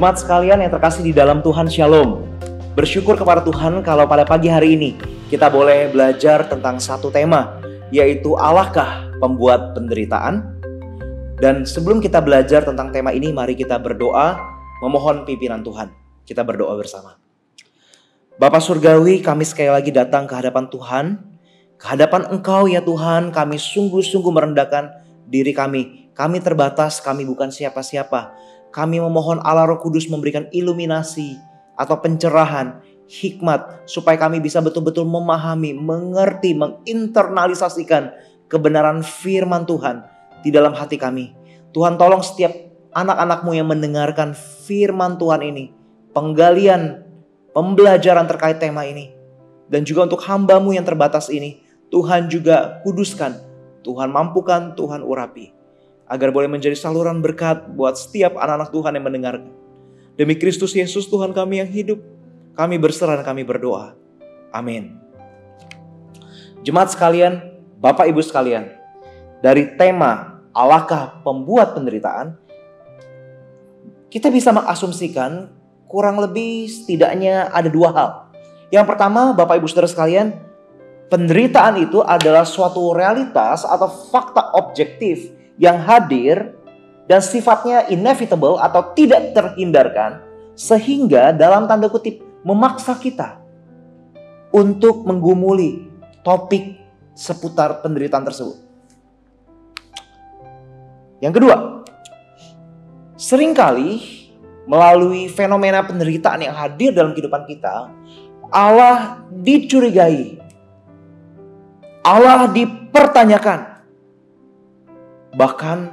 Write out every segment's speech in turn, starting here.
Jemaat sekalian yang terkasih di dalam Tuhan, Shalom. Bersyukur kepada Tuhan kalau pada pagi hari ini kita boleh belajar tentang satu tema, yaitu Allahkah pembuat penderitaan? Dan sebelum kita belajar tentang tema ini, mari kita berdoa memohon pimpinan Tuhan. Kita berdoa bersama. Bapa Surgawi, kami sekali lagi datang ke hadapan Tuhan. Ke hadapan Engkau ya Tuhan, kami sungguh-sungguh merendahkan diri kami. Kami terbatas, kami bukan siapa-siapa. Kami memohon Allah Roh Kudus memberikan iluminasi atau pencerahan, hikmat, supaya kami bisa betul-betul memahami, mengerti, menginternalisasikan kebenaran firman Tuhan di dalam hati kami. Tuhan, tolong setiap anak-anak-Mu yang mendengarkan firman Tuhan ini, penggalian, pembelajaran terkait tema ini, dan juga untuk hamba-Mu yang terbatas ini, Tuhan juga kuduskan, Tuhan mampukan, Tuhan urapi, agar boleh menjadi saluran berkat buat setiap anak-anak Tuhan yang mendengarkan. Demi Kristus Yesus Tuhan kami yang hidup, kami berserah dan kami berdoa. Amin. Jemaat sekalian, Bapak Ibu sekalian, dari tema Allahkah pembuat penderitaan, kita bisa mengasumsikan kurang lebih setidaknya ada dua hal. Yang pertama, Bapak Ibu Saudara sekalian, penderitaan itu adalah suatu realitas atau fakta objektif yang hadir dan sifatnya inevitable atau tidak terhindarkan, sehingga dalam tanda kutip memaksa kita untuk menggumuli topik seputar penderitaan tersebut. Yang kedua, seringkali melalui fenomena penderitaan yang hadir dalam kehidupan kita, Allah dicurigai, Allah dipertanyakan, bahkan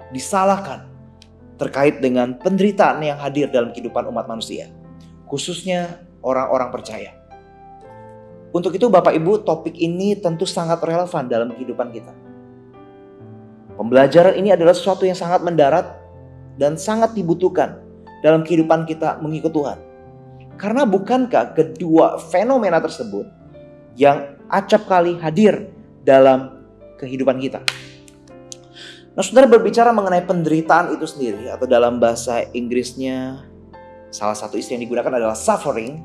disalahkan terkait dengan penderitaan yang hadir dalam kehidupan umat manusia, khususnya orang-orang percaya. Untuk itu Bapak Ibu, topik ini tentu sangat relevan dalam kehidupan kita. Pembelajaran ini adalah sesuatu yang sangat mendarat dan sangat dibutuhkan dalam kehidupan kita mengikut Tuhan. Karena bukankah kedua fenomena tersebut yang acap kali hadir dalam kehidupan kita? Nah, saudara, berbicara mengenai penderitaan itu sendiri, atau dalam bahasa Inggrisnya salah satu istilah yang digunakan adalah suffering,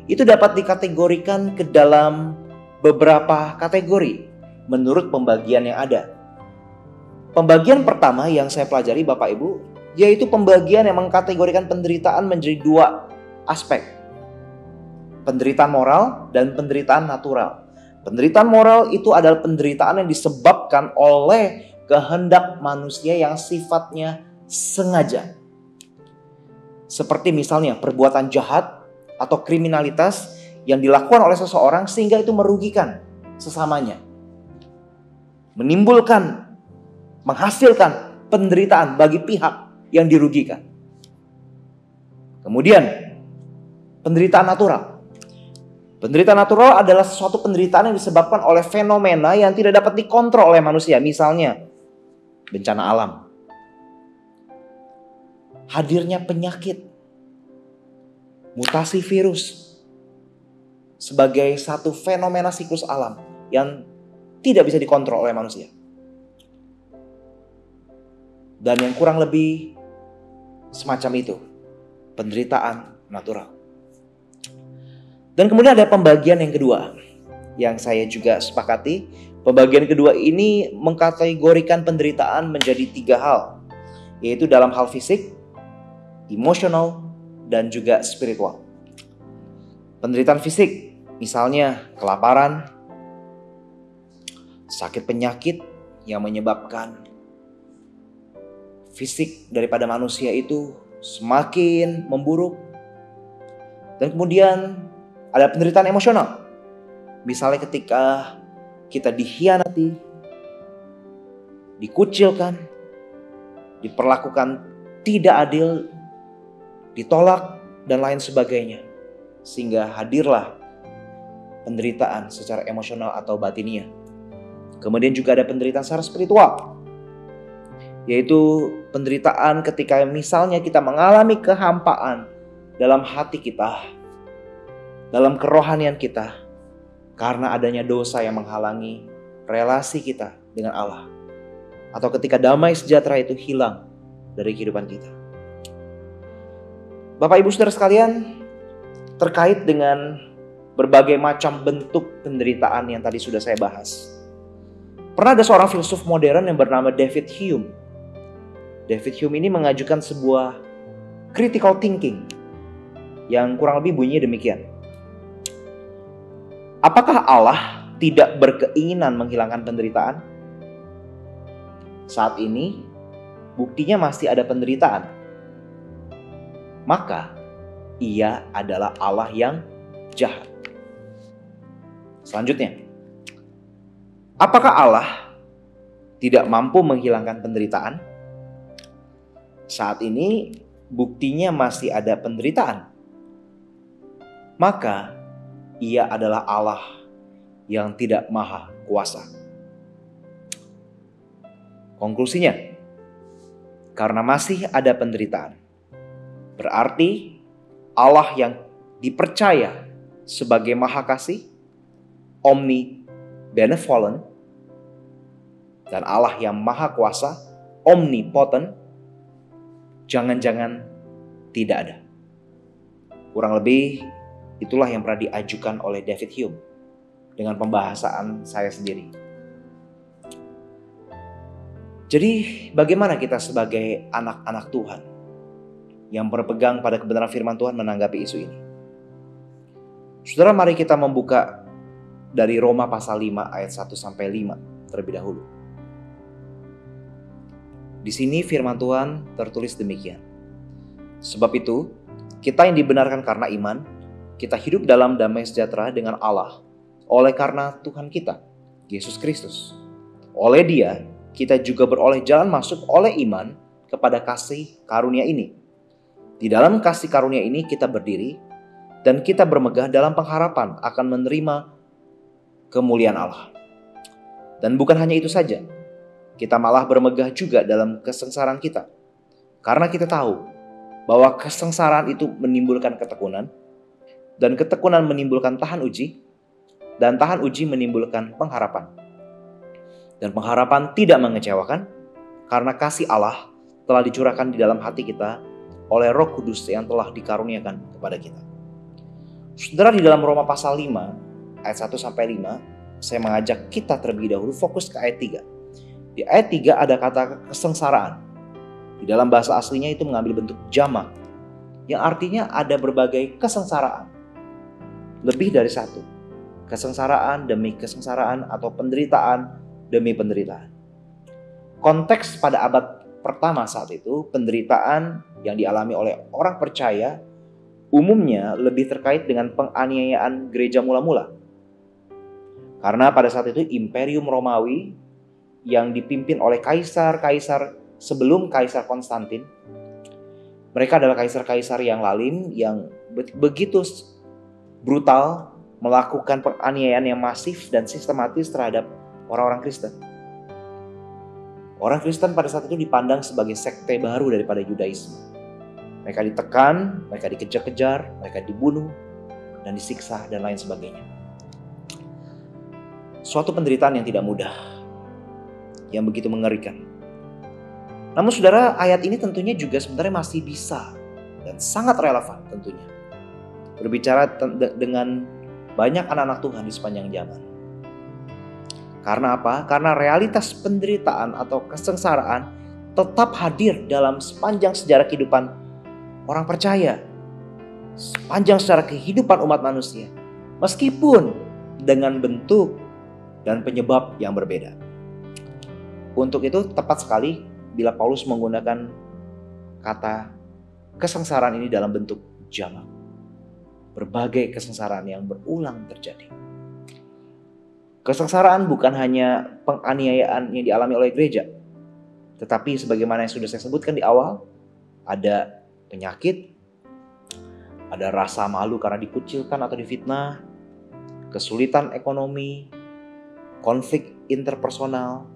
itu dapat dikategorikan ke dalam beberapa kategori menurut pembagian yang ada. Pembagian pertama yang saya pelajari Bapak Ibu, yaitu pembagian yang mengkategorikan penderitaan menjadi dua aspek. Penderitaan moral dan penderitaan natural. Penderitaan moral itu adalah penderitaan yang disebabkan oleh kehendak manusia yang sifatnya sengaja. Seperti misalnya perbuatan jahat atau kriminalitas yang dilakukan oleh seseorang sehingga itu merugikan sesamanya. Menimbulkan, menghasilkan penderitaan bagi pihak yang dirugikan. Kemudian, penderitaan natural. Penderitaan natural adalah suatu penderitaan yang disebabkan oleh fenomena yang tidak dapat dikontrol oleh manusia. Misalnya, bencana alam, hadirnya penyakit, mutasi virus, sebagai satu fenomena siklus alam yang tidak bisa dikontrol oleh manusia. Dan yang kurang lebih semacam itu, penderitaan natural. Dan kemudian ada pembagian yang kedua yang saya juga sepakati. Pembagian kedua ini mengkategorikan penderitaan menjadi tiga hal, yaitu dalam hal fisik, emosional, dan juga spiritual. Penderitaan fisik, misalnya kelaparan, sakit penyakit yang menyebabkan fisik daripada manusia itu semakin memburuk. Dan kemudian ada penderitaan emosional, misalnya ketika kita dikhianati, dikucilkan, diperlakukan tidak adil, ditolak, dan lain sebagainya. Sehingga hadirlah penderitaan secara emosional atau batiniah. Kemudian juga ada penderitaan secara spiritual, yaitu penderitaan ketika misalnya kita mengalami kehampaan dalam hati kita, dalam kerohanian kita, karena adanya dosa yang menghalangi relasi kita dengan Allah. Atau ketika damai sejahtera itu hilang dari kehidupan kita. Bapak Ibu Saudara sekalian, terkait dengan berbagai macam bentuk penderitaan yang tadi sudah saya bahas. Pernah ada seorang filsuf modern yang bernama David Hume. David Hume ini mengajukan sebuah critical thinking yang kurang lebih bunyinya demikian. Apakah Allah tidak berkeinginan menghilangkan penderitaan? Saat ini, buktinya masih ada penderitaan. Maka, Ia adalah Allah yang jahat. Selanjutnya, apakah Allah tidak mampu menghilangkan penderitaan? Saat ini, buktinya masih ada penderitaan. Maka, Ia adalah Allah yang tidak maha kuasa. Konklusinya, karena masih ada penderitaan, berarti Allah yang dipercaya sebagai maha kasih, omnibenevolent, dan Allah yang maha kuasa, omnipotent, jangan-jangan tidak ada. Kurang lebih itulah yang pernah diajukan oleh David Hume dengan pembahasan saya sendiri. Jadi bagaimana kita sebagai anak-anak Tuhan yang berpegang pada kebenaran firman Tuhan menanggapi isu ini? Saudara, mari kita membuka dari Roma pasal 5 ayat 1-5 terlebih dahulu. Di sini firman Tuhan tertulis demikian. Sebab itu, kita yang dibenarkan karena iman, kita hidup dalam damai sejahtera dengan Allah oleh karena Tuhan kita, Yesus Kristus. Oleh Dia, kita juga beroleh jalan masuk oleh iman kepada kasih karunia ini. Di dalam kasih karunia ini kita berdiri dan kita bermegah dalam pengharapan akan menerima kemuliaan Allah. Dan bukan hanya itu saja, kita malah bermegah juga dalam kesengsaraan kita. Karena kita tahu bahwa kesengsaraan itu menimbulkan ketekunan, dan ketekunan menimbulkan tahan uji, dan tahan uji menimbulkan pengharapan. Dan pengharapan tidak mengecewakan, karena kasih Allah telah dicurahkan di dalam hati kita oleh Roh Kudus yang telah dikaruniakan kepada kita. Saudara, di dalam Roma pasal 5 ayat 1-5, saya mengajak kita terlebih dahulu fokus ke ayat 3. Di ayat 3 ada kata kesengsaraan. Di dalam bahasa aslinya itu mengambil bentuk jamak, yang artinya ada berbagai kesengsaraan. Lebih dari satu. Kesengsaraan demi kesengsaraan atau penderitaan demi penderitaan. Konteks pada abad pertama saat itu, penderitaan yang dialami oleh orang percaya umumnya lebih terkait dengan penganiayaan gereja mula-mula. Karena pada saat itu Imperium Romawi yang dipimpin oleh kaisar-kaisar sebelum Kaisar Konstantin, mereka adalah kaisar-kaisar yang lalim, yang begitu brutal, melakukan penganiayaan yang masif dan sistematis terhadap orang-orang Kristen. Orang Kristen pada saat itu dipandang sebagai sekte baru daripada Yudaisme. Mereka ditekan, mereka dikejar-kejar, mereka dibunuh, dan disiksa, dan lain sebagainya. Suatu penderitaan yang tidak mudah, yang begitu mengerikan. Namun saudara, ayat ini tentunya juga sebenarnya masih bisa dan sangat relevan tentunya berbicara dengan banyak anak-anak Tuhan di sepanjang zaman. Karena apa? Karena realitas penderitaan atau kesengsaraan tetap hadir dalam sepanjang sejarah kehidupan orang percaya, sepanjang sejarah kehidupan umat manusia, meskipun dengan bentuk dan penyebab yang berbeda. Untuk itu tepat sekali bila Paulus menggunakan kata kesengsaraan ini dalam bentuk jamak. Berbagai kesengsaraan yang berulang terjadi. Kesengsaraan bukan hanya penganiayaan yang dialami oleh gereja, tetapi sebagaimana yang sudah saya sebutkan di awal, ada penyakit, ada rasa malu karena dikucilkan atau difitnah, kesulitan ekonomi, konflik interpersonal,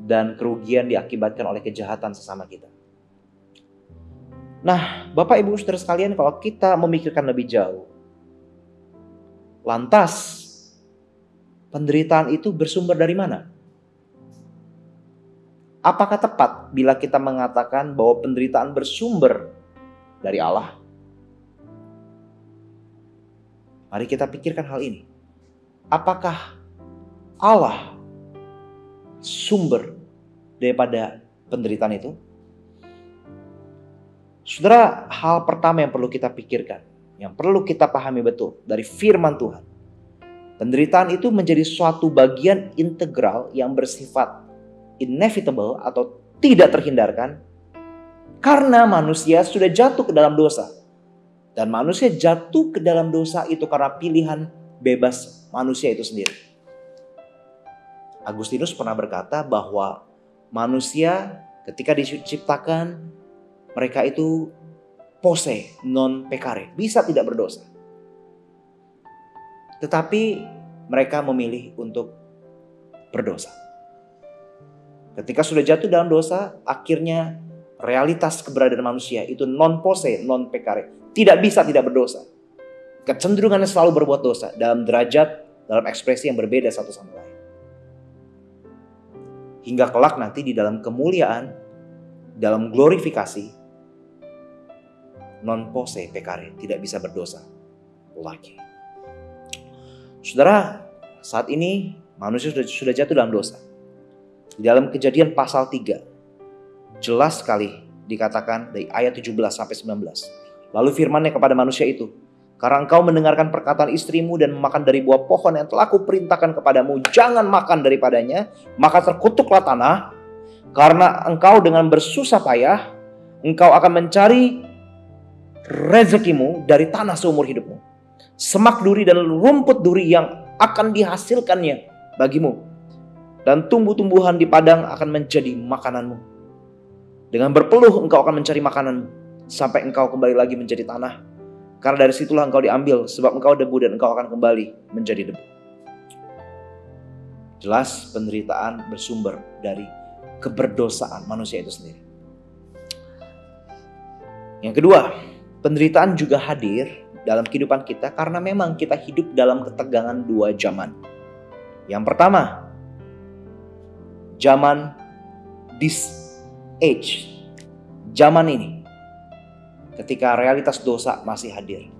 dan kerugian diakibatkan oleh kejahatan sesama kita. Nah, Bapak Ibu Saudara sekalian, kalau kita memikirkan lebih jauh, lantas penderitaan itu bersumber dari mana? Apakah tepat bila kita mengatakan bahwa penderitaan bersumber dari Allah? Mari kita pikirkan hal ini. Apakah Allah sumber daripada penderitaan itu? Saudara, hal pertama yang perlu kita pikirkan, yang perlu kita pahami betul dari firman Tuhan. Penderitaan itu menjadi suatu bagian integral yang bersifat inevitable atau tidak terhindarkan karena manusia sudah jatuh ke dalam dosa. Dan manusia jatuh ke dalam dosa itu karena pilihan bebas manusia itu sendiri. Agustinus pernah berkata bahwa manusia ketika diciptakan, mereka itu posse non peccare, bisa tidak berdosa. Tetapi mereka memilih untuk berdosa. Ketika sudah jatuh dalam dosa, akhirnya realitas keberadaan manusia itu non posse non peccare, tidak bisa tidak berdosa. Kecenderungannya selalu berbuat dosa dalam derajat, dalam ekspresi yang berbeda satu sama lain. Hingga kelak nanti di dalam kemuliaan, dalam glorifikasi, non posse peccare, tidak bisa berdosa lagi. Saudara, saat ini manusia sudah jatuh dalam dosa. Di dalam Kejadian pasal 3, jelas sekali dikatakan dari ayat 17 sampai 19. Lalu firman-Nya kepada manusia itu, karena engkau mendengarkan perkataan istrimu dan memakan dari buah pohon yang telah kuperintahkan kepadamu, jangan makan daripadanya, maka terkutuklah tanah, karena engkau dengan bersusah payah, engkau akan mencari rezekimu dari tanah seumur hidupmu. Semak duri dan rumput duri yang akan dihasilkannya bagimu. Dan tumbuh-tumbuhan di padang akan menjadi makananmu. Dengan berpeluh engkau akan mencari makananmu, sampai engkau kembali lagi menjadi tanah. Karena dari situlah engkau diambil, sebab engkau debu dan engkau akan kembali menjadi debu. Jelas penderitaan bersumber dari keberdosaan manusia itu sendiri. Yang kedua, penderitaan juga hadir dalam kehidupan kita karena memang kita hidup dalam ketegangan dua zaman. Yang pertama, zaman this age, zaman ini, ketika realitas dosa masih hadir.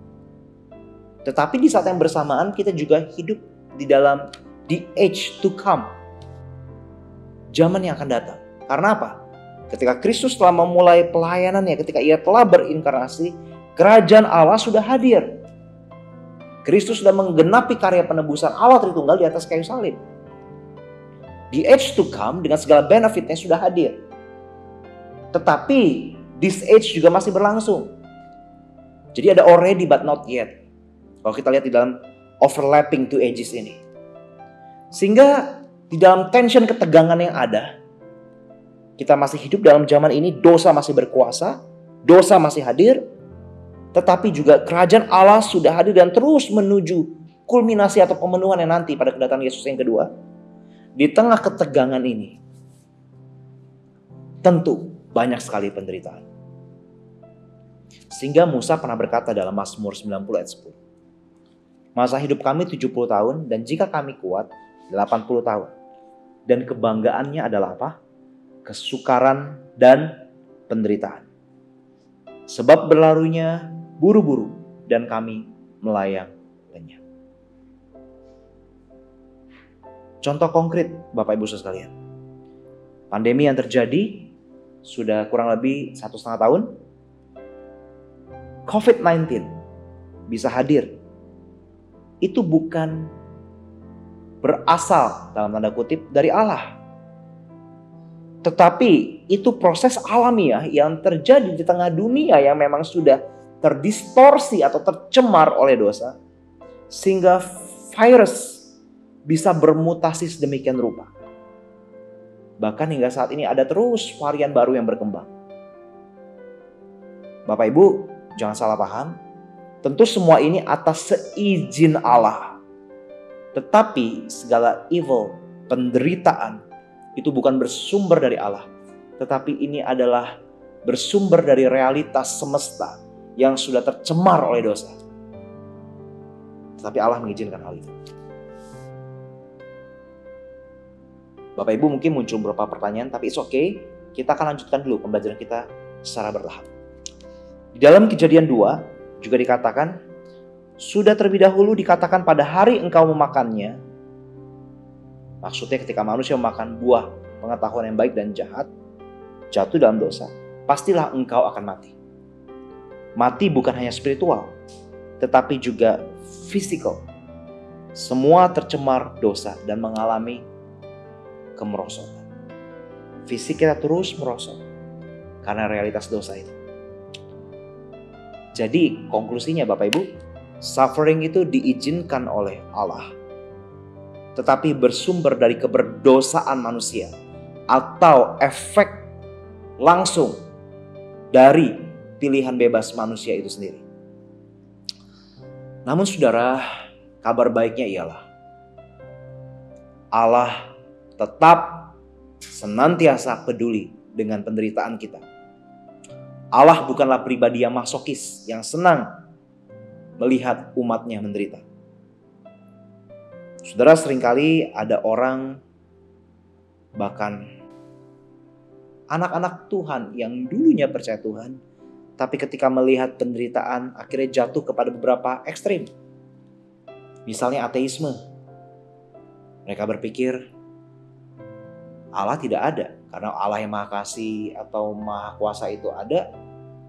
Tetapi di saat yang bersamaan kita juga hidup di dalam the age to come, zaman yang akan datang. Karena apa? Ketika Kristus telah memulai pelayanannya, ketika ia telah berinkarnasi, kerajaan Allah sudah hadir. Kristus sudah menggenapi karya penebusan Allah Tritunggal di atas kayu salib. The age to come dengan segala benefitnya sudah hadir. Tetapi this age juga masih berlangsung. Jadi ada already but not yet. Kalau kita lihat di dalam overlapping two ages ini. Sehingga di dalam tension ketegangan yang ada, kita masih hidup dalam zaman ini, dosa masih berkuasa, dosa masih hadir, tetapi juga kerajaan Allah sudah hadir dan terus menuju kulminasi atau pemenuhan yang nanti pada kedatangan Yesus yang kedua. Di tengah ketegangan ini, tentu banyak sekali penderitaan. Sehingga Musa pernah berkata dalam Mazmur 90 ayat 10. Masa hidup kami 70 tahun dan jika kami kuat 80 tahun. Dan kebanggaannya adalah apa? Kesukaran dan penderitaan. Sebab berlarunya buru-buru dan kami melayang lenyap. Contoh konkret Bapak Ibu Saudara sekalian. Pandemi yang terjadi sudah kurang lebih 1,5 tahun. COVID-19 bisa hadir. Itu bukan berasal dalam tanda kutip dari Allah. Tetapi itu proses alamiah yang terjadi di tengah dunia yang memang sudah terdistorsi atau tercemar oleh dosa. Sehingga virus bisa bermutasi sedemikian rupa. Bahkan hingga saat ini ada terus varian baru yang berkembang. Bapak Ibu, jangan salah paham. Tentu semua ini atas seizin Allah. Tetapi segala evil, penderitaan, itu bukan bersumber dari Allah. Tetapi ini adalah bersumber dari realitas semesta yang sudah tercemar oleh dosa. Tetapi Allah mengizinkan hal itu. Bapak Ibu mungkin muncul beberapa pertanyaan, tapi it's okay. Kita akan lanjutkan dulu pembelajaran kita secara bertahap. Di dalam Kejadian 2 juga dikatakan, sudah terlebih dahulu dikatakan pada hari engkau memakannya. Maksudnya ketika manusia memakan buah pengetahuan yang baik dan jahat, jatuh dalam dosa, pastilah engkau akan mati. Mati bukan hanya spiritual, tetapi juga fisikal. Semua tercemar dosa dan mengalami kemerosotan. Fisik kita terus merosot karena realitas dosa itu. Jadi konklusinya Bapak Ibu, suffering itu diizinkan oleh Allah, tetapi bersumber dari keberdosaan manusia atau efek langsung dari pilihan bebas manusia itu sendiri. Namun saudara, kabar baiknya ialah Allah tetap senantiasa peduli dengan penderitaan kita. Allah bukanlah pribadi yang masokis, yang senang melihat umatnya menderita. Saudara, seringkali ada orang, bahkan anak-anak Tuhan yang dulunya percaya Tuhan, tapi ketika melihat penderitaan akhirnya jatuh kepada beberapa ekstrim. Misalnya ateisme. Mereka berpikir Allah tidak ada. Karena Allah yang Maha Kasih atau Maha Kuasa itu ada,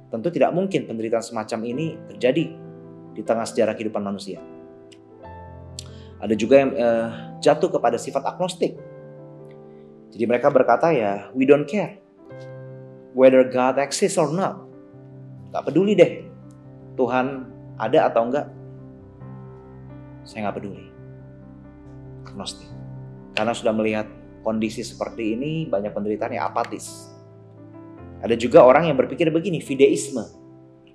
tentu tidak mungkin penderitaan semacam ini terjadi di tengah sejarah kehidupan manusia. Ada juga yang jatuh kepada sifat agnostik. Jadi mereka berkata ya, we don't care whether God exists or not. Gak peduli deh Tuhan ada atau enggak. Saya gak peduli. Agnostik. Karena sudah melihat kondisi seperti ini, banyak penderitaan yang apatis. Ada juga orang yang berpikir begini, fideisme.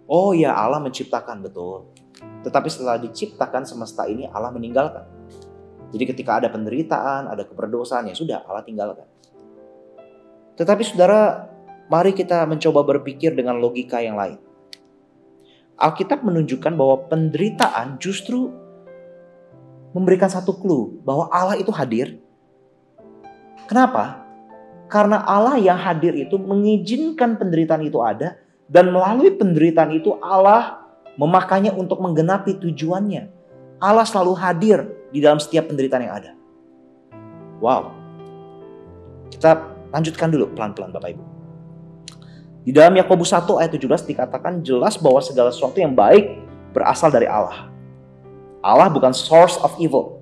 Oh ya, Allah menciptakan, betul. Tetapi setelah diciptakan semesta ini, Allah meninggalkan. Jadi ketika ada penderitaan, ada keberdosaan, ya sudah, Allah tinggalkan. Tetapi saudara, mari kita mencoba berpikir dengan logika yang lain. Alkitab menunjukkan bahwa penderitaan justru memberikan satu clue bahwa Allah itu hadir. Kenapa? Karena Allah yang hadir itu mengizinkan penderitaan itu ada, dan melalui penderitaan itu Allah memakainya untuk menggenapi tujuannya. Allah selalu hadir di dalam setiap penderitaan yang ada. Wow. Kita lanjutkan dulu pelan-pelan Bapak Ibu. Di dalam Yakobus 1 ayat 17 dikatakan jelas bahwa segala sesuatu yang baik berasal dari Allah. Allah bukan source of evil.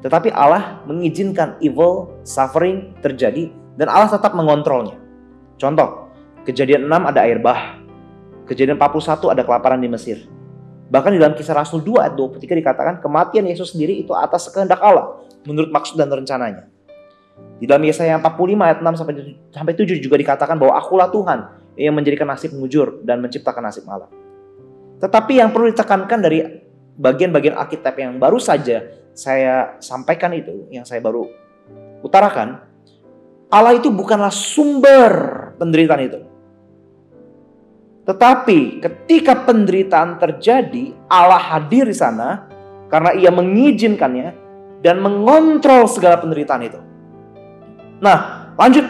Tetapi Allah mengizinkan evil, suffering terjadi, dan Allah tetap mengontrolnya. Contoh, Kejadian 6 ada air bah. Kejadian 41 ada kelaparan di Mesir. Bahkan di dalam Kisah Rasul 2 ayat 23 dikatakan kematian Yesus sendiri itu atas kehendak Allah, menurut maksud dan rencananya. Di dalam Yesaya 45 ayat 6 sampai 7 juga dikatakan bahwa akulah Tuhan yang menjadikan nasib mujur dan menciptakan nasib malang. Tetapi yang perlu ditekankan dari bagian-bagian Alkitab yang baru saja saya sampaikan itu, yang saya baru utarakan, Allah itu bukanlah sumber penderitaan itu. Tetapi ketika penderitaan terjadi, Allah hadir di sana karena Ia mengizinkannya dan mengontrol segala penderitaan itu. Nah, lanjut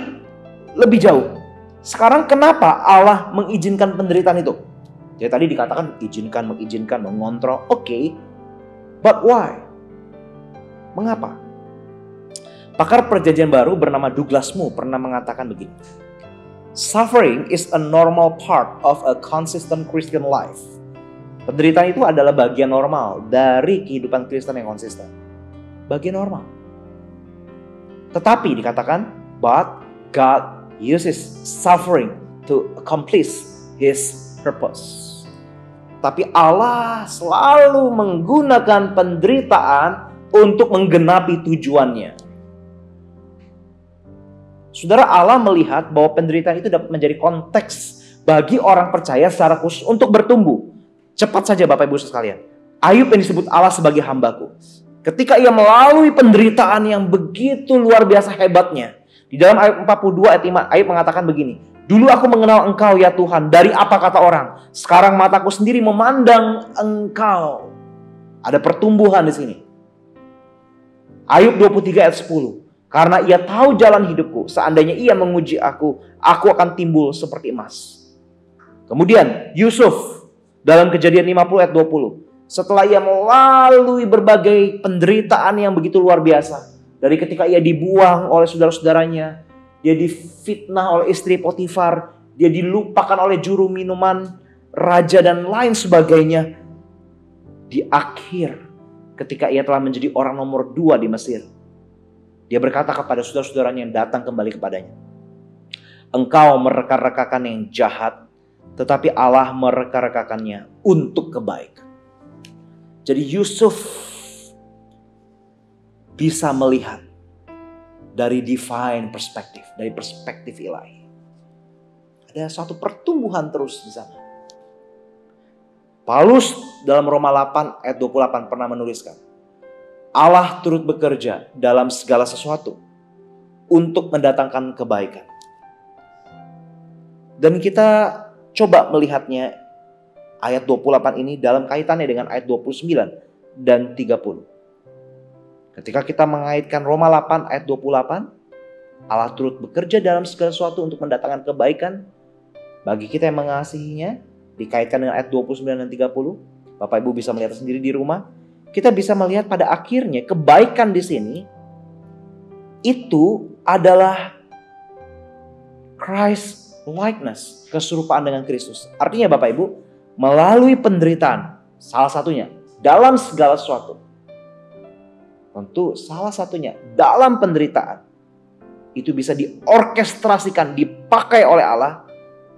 lebih jauh. Sekarang kenapa Allah mengizinkan penderitaan itu? Jadi tadi dikatakan mengizinkan, mengontrol. Oke. But why? Mengapa? Pakar Perjanjian Baru bernama Douglas Moo pernah mengatakan begini. Suffering is a normal part of a consistent Christian life. Penderitaan itu adalah bagian normal dari kehidupan Kristen yang konsisten. Bagian normal. Tetapi dikatakan, but God uses suffering to accomplish His purpose. Tapi Allah selalu menggunakan penderitaan untuk menggenapi tujuannya. Saudara, Allah melihat bahwa penderitaan itu dapat menjadi konteks bagi orang percaya secara khusus untuk bertumbuh. Cepat saja Bapak Ibu sekalian. Ayub yang disebut Allah sebagai hambaku. Ketika ia melalui penderitaan yang begitu luar biasa hebatnya. Di dalam Ayub 42 ayat 5, Ayub mengatakan begini. Dulu aku mengenal Engkau ya Tuhan, dari apa kata orang. Sekarang mataku sendiri memandang Engkau. Ada pertumbuhan di sini. Ayub 23 ayat 10. Karena ia tahu jalan hidupku, seandainya ia menguji aku akan timbul seperti emas. Kemudian Yusuf dalam Kejadian 50 ayat 20. Setelah ia melalui berbagai penderitaan yang begitu luar biasa. Dari ketika ia dibuang oleh saudara-saudaranya, dia difitnah oleh istri Potifar, dia dilupakan oleh juru minuman raja dan lain sebagainya. Di akhir ketika ia telah menjadi orang nomor 2 di Mesir, dia berkata kepada saudara-saudaranya yang datang kembali kepadanya, engkau mereka-rekakan yang jahat, tetapi Allah mereka-rekakannya untuk kebaikan. Jadi Yusuf bisa melihat dari divine perspektif, dari perspektif ilahi. Ada suatu pertumbuhan terus di sana. Paulus dalam Roma 8 ayat 28 pernah menuliskan, Allah turut bekerja dalam segala sesuatu untuk mendatangkan kebaikan. Dan kita coba melihatnya ayat 28 ini dalam kaitannya dengan ayat 29 dan 30. Ketika kita mengaitkan Roma 8 ayat 28, Allah turut bekerja dalam segala sesuatu untuk mendatangkan kebaikan bagi kita yang mengasihinya, dikaitkan dengan ayat 29 dan 30. Bapak Ibu bisa melihat sendiri di rumah. Kita bisa melihat pada akhirnya kebaikan di sini itu adalah Christ likeness, keserupaan dengan Kristus. Artinya Bapak Ibu, melalui penderitaan, salah satunya dalam segala sesuatu. Tentu salah satunya dalam penderitaan. Itu bisa diorkestrasikan, dipakai oleh Allah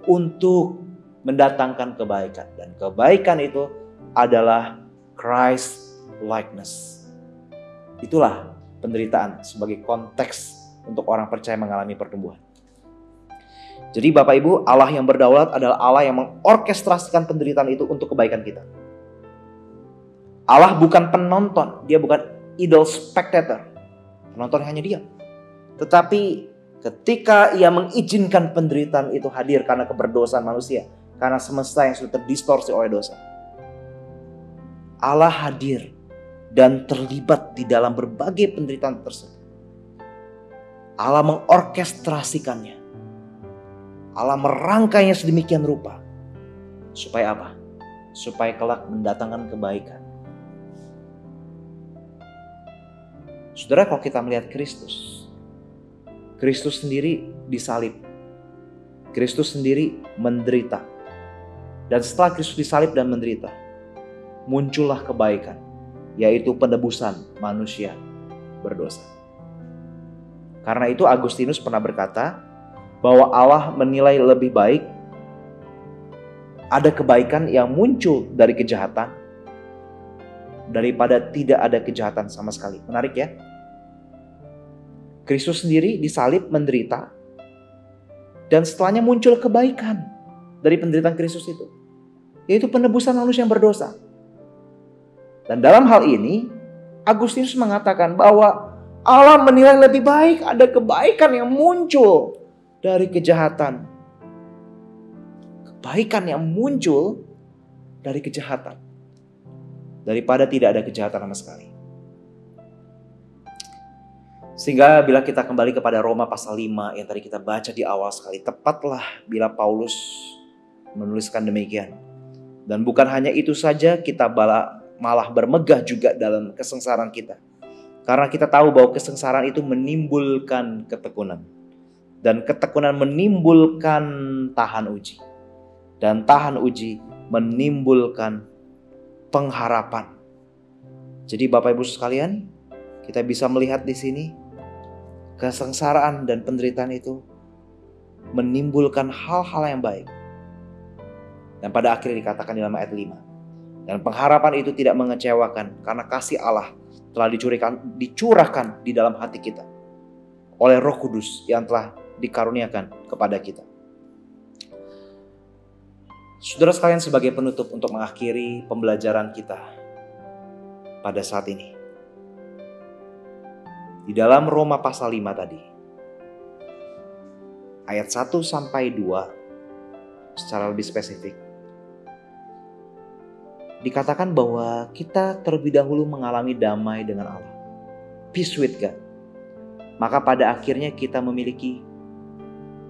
untuk mendatangkan kebaikan. Dan kebaikan itu adalah Christ likeness. Itulah penderitaan sebagai konteks untuk orang percaya mengalami pertumbuhan. Jadi Bapak Ibu, Allah yang berdaulat adalah Allah yang mengorkestrasikan penderitaan itu untuk kebaikan kita. Allah bukan penonton, dia bukan idle spectator. Penonton hanya dia. Tetapi ketika ia mengizinkan penderitaan itu hadir karena keberdosaan manusia, karena semesta yang sudah terdistorsi oleh dosa, Allah hadir dan terlibat di dalam berbagai penderitaan tersebut. Allah mengorkestrasikannya. Allah merangkainya sedemikian rupa. Supaya apa? Supaya kelak mendatangkan kebaikan. Saudara, kalau kita melihat Kristus, Kristus sendiri disalib. Kristus sendiri menderita. Dan setelah Kristus disalib dan menderita, muncullah kebaikan, yaitu penebusan manusia berdosa. Karena itu Agustinus pernah berkata bahwa Allah menilai lebih baik ada kebaikan yang muncul dari kejahatan daripada tidak ada kejahatan sama sekali. Menarik ya? Kristus sendiri disalib, menderita, dan setelahnya muncul kebaikan dari penderitaan Kristus itu, yaitu penebusan manusia yang berdosa. Dan dalam hal ini Agustinus mengatakan bahwa Allah menilai lebih baik ada kebaikan yang muncul dari kejahatan. Kebaikan yang muncul dari kejahatan daripada tidak ada kejahatan sama sekali. Sehingga bila kita kembali kepada Roma pasal 5 yang tadi kita baca di awal sekali, tepatlah bila Paulus menuliskan demikian. Dan bukan hanya itu saja, kita malah bermegah juga dalam kesengsaraan kita. Karena kita tahu bahwa kesengsaraan itu menimbulkan ketekunan. Dan ketekunan menimbulkan tahan uji. Dan tahan uji menimbulkan pengharapan. Jadi Bapak Ibu sekalian, kita bisa melihat di sini kesengsaraan dan penderitaan itu menimbulkan hal-hal yang baik. Dan pada akhirnya dikatakan dalam ayat 5. Dan pengharapan itu tidak mengecewakan karena kasih Allah telah dicurahkan di dalam hati kita oleh Roh Kudus yang telah dikaruniakan kepada kita. Saudara sekalian, sebagai penutup untuk mengakhiri pembelajaran kita pada saat ini. Di dalam Roma pasal 5 tadi, ayat 1 sampai 2 secara lebih spesifik, dikatakan bahwa kita terlebih dahulu mengalami damai dengan Allah. Peace with God. Maka pada akhirnya kita memiliki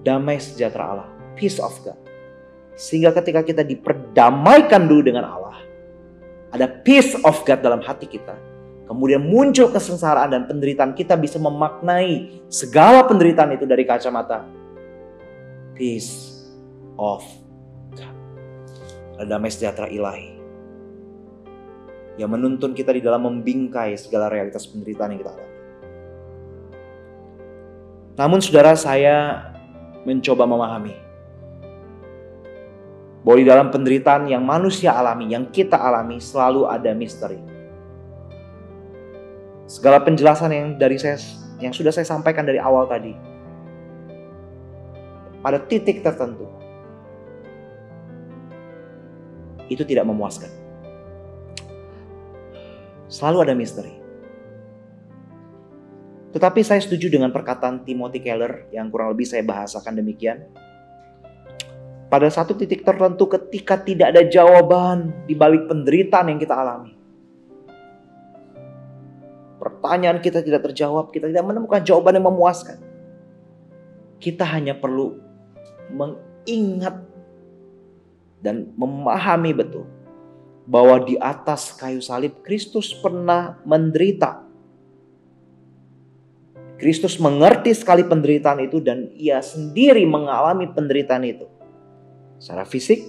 damai sejahtera Allah. Peace of God. Sehingga ketika kita diperdamaikan dulu dengan Allah, ada peace of God dalam hati kita. Kemudian muncul kesengsaraan dan penderitaan, kita bisa memaknai segala penderitaan itu dari kacamata peace of God. Ada damai sejahtera ilahi yang menuntun kita di dalam membingkai segala realitas penderitaan yang kita alami. Namun saudara, saya mencoba memahami bahwa di dalam penderitaan yang manusia alami, yang kita alami, selalu ada misteri. Segala penjelasan yang sudah saya sampaikan dari awal tadi, pada titik tertentu, itu tidak memuaskan. Selalu ada misteri. Tetapi saya setuju dengan perkataan Timothy Keller yang kurang lebih saya bahasakan demikian. Pada satu titik tertentu, ketika tidak ada jawaban di balik penderitaan yang kita alami, pertanyaan kita tidak terjawab, kita tidak menemukan jawaban yang memuaskan, kita hanya perlu mengingat dan memahami betul bahwa di atas kayu salib Kristus pernah menderita. Kristus mengerti sekali penderitaan itu dan ia sendiri mengalami penderitaan itu secara fisik,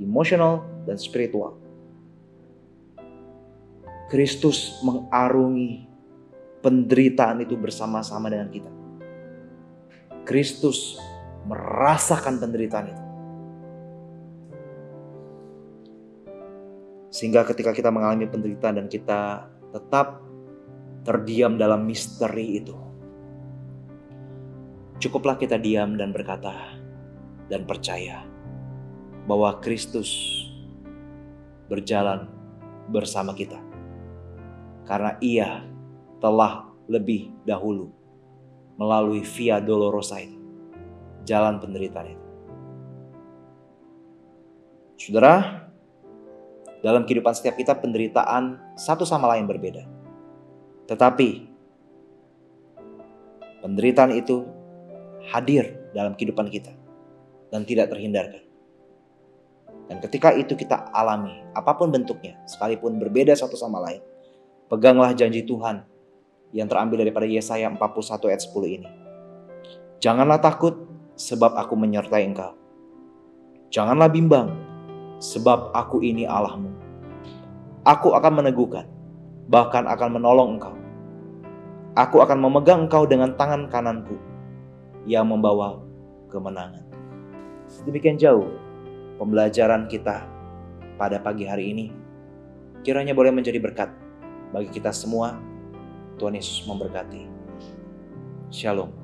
emosional, dan spiritual. Kristus mengarungi penderitaan itu bersama-sama dengan kita. Kristus merasakan penderitaan itu. Sehingga ketika kita mengalami penderitaan dan kita tetap terdiam dalam misteri itu, cukuplah kita diam dan berkata dan percaya bahwa Kristus berjalan bersama kita. Karena ia telah lebih dahulu melalui Via Dolorosa itu, jalan penderitaan itu. Saudara, dalam kehidupan setiap kita penderitaan satu sama lain berbeda. Tetapi penderitaan itu hadir dalam kehidupan kita dan tidak terhindarkan. Dan ketika itu kita alami, apapun bentuknya, sekalipun berbeda satu sama lain, peganglah janji Tuhan yang terambil daripada Yesaya 41 ayat 10 ini. Janganlah takut, sebab aku menyertai engkau. Janganlah bimbang, sebab aku ini Allahmu. Aku akan meneguhkan, bahkan akan menolong engkau. Aku akan memegang engkau dengan tangan kananku yang membawa kemenangan. Demikian jauh pembelajaran kita pada pagi hari ini. Kiranya boleh menjadi berkat bagi kita semua. Tuhan Yesus memberkati. Shalom.